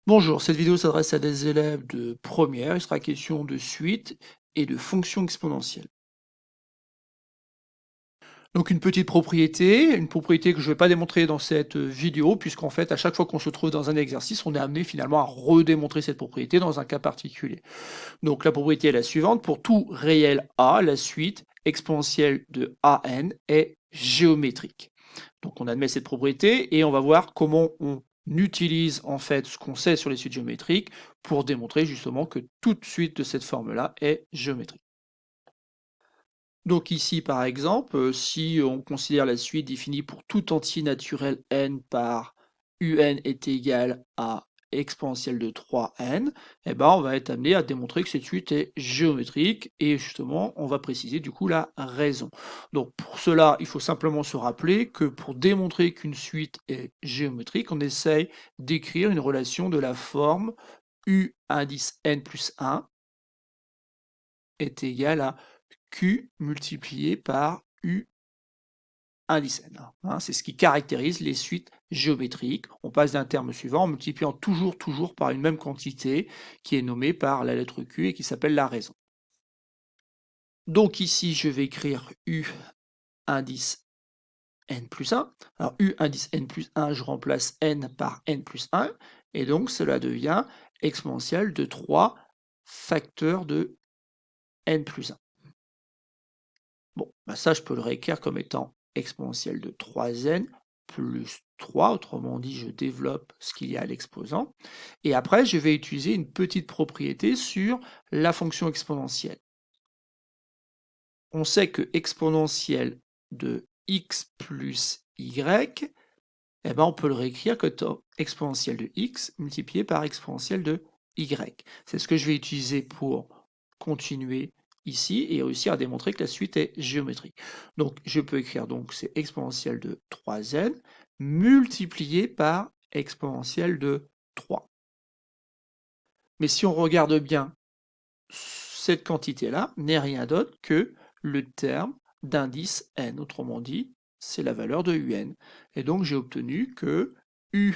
Bonjour, cette vidéo s'adresse à des élèves de première. Il sera question de suite et de fonction exponentielle. Donc une propriété que je ne vais pas démontrer dans cette vidéo, puisqu'en fait, à chaque fois qu'on se trouve dans un exercice, on est amené finalement à redémontrer cette propriété dans un cas particulier. Donc la propriété est la suivante: pour tout réel A, la suite exponentielle de AN est géométrique. Donc on admet cette propriété et on va voir comment on utilise en fait ce qu'on sait sur les suites géométriques pour démontrer justement que toute suite de cette forme-là est géométrique. Donc ici par exemple, si on considère la suite définie pour tout entier naturel n par un est égal à exponentielle de 3n, eh ben on va être amené à démontrer que cette suite est géométrique et justement on va préciser du coup la raison. Donc pour cela, il faut simplement se rappeler que pour démontrer qu'une suite est géométrique, on essaye d'écrire une relation de la forme u indice n plus 1 est égal à Q multiplié par U indice n. C'est ce qui caractérise les suites géométriques. On passe d'un terme suivant en multipliant toujours par une même quantité qui est nommée par la lettre Q et qui s'appelle la raison. Donc ici, je vais écrire U indice n plus 1. Alors U indice n plus 1, je remplace n par n plus 1, et donc cela devient exponentielle de 3 facteurs de n plus 1. Bon, ça, je peux le réécrire comme étant exponentielle de 3n plus 3, autrement dit, je développe ce qu'il y a à l'exposant. Et après, je vais utiliser une petite propriété sur la fonction exponentielle. On sait que exponentielle de x plus y, eh ben, on peut le réécrire comme exponentielle de x multiplié par exponentielle de y. C'est ce que je vais utiliser pour continuer ici et réussir à démontrer que la suite est géométrique. Donc je peux écrire donc c'est exponentielle de 3n multiplié par exponentielle de 3. Mais si on regarde bien, cette quantité-là n'est rien d'autre que le terme d'indice n. Autrement dit, c'est la valeur de un. Et donc j'ai obtenu que u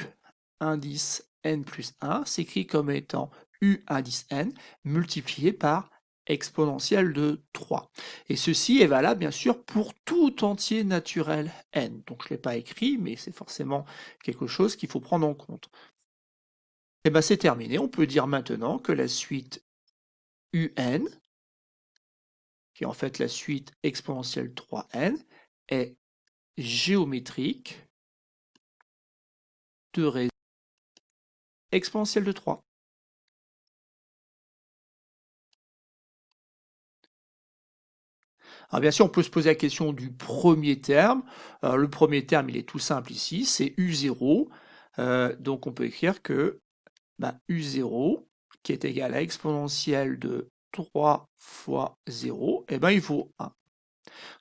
indice n plus 1 s'écrit comme étant u indice n multiplié par exponentielle de 3. Et ceci est valable bien sûr pour tout entier naturel n. Donc je ne l'ai pas écrit, mais c'est forcément quelque chose qu'il faut prendre en compte. Et bien c'est terminé, on peut dire maintenant que la suite un, qui est en fait la suite exponentielle 3n, est géométrique de raison exponentielle de 3. Alors bien sûr, on peut se poser la question du premier terme. Alors, le premier terme, il est tout simple ici, c'est u0. Donc on peut écrire que u0, qui est égal à exponentielle de 3 fois 0, eh ben, il vaut 1.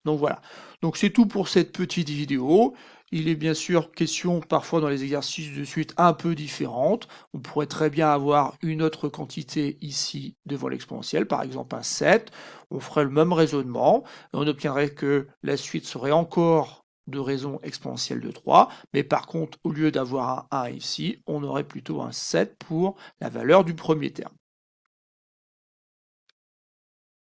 Donc voilà, donc c'est tout pour cette petite vidéo. Il est bien sûr question parfois dans les exercices de suite un peu différentes. On pourrait très bien avoir une autre quantité ici devant l'exponentielle, par exemple un 7. On ferait le même raisonnement et on obtiendrait que la suite serait encore de raison exponentielle de 3, mais par contre, au lieu d'avoir un 1 ici, on aurait plutôt un 7 pour la valeur du premier terme.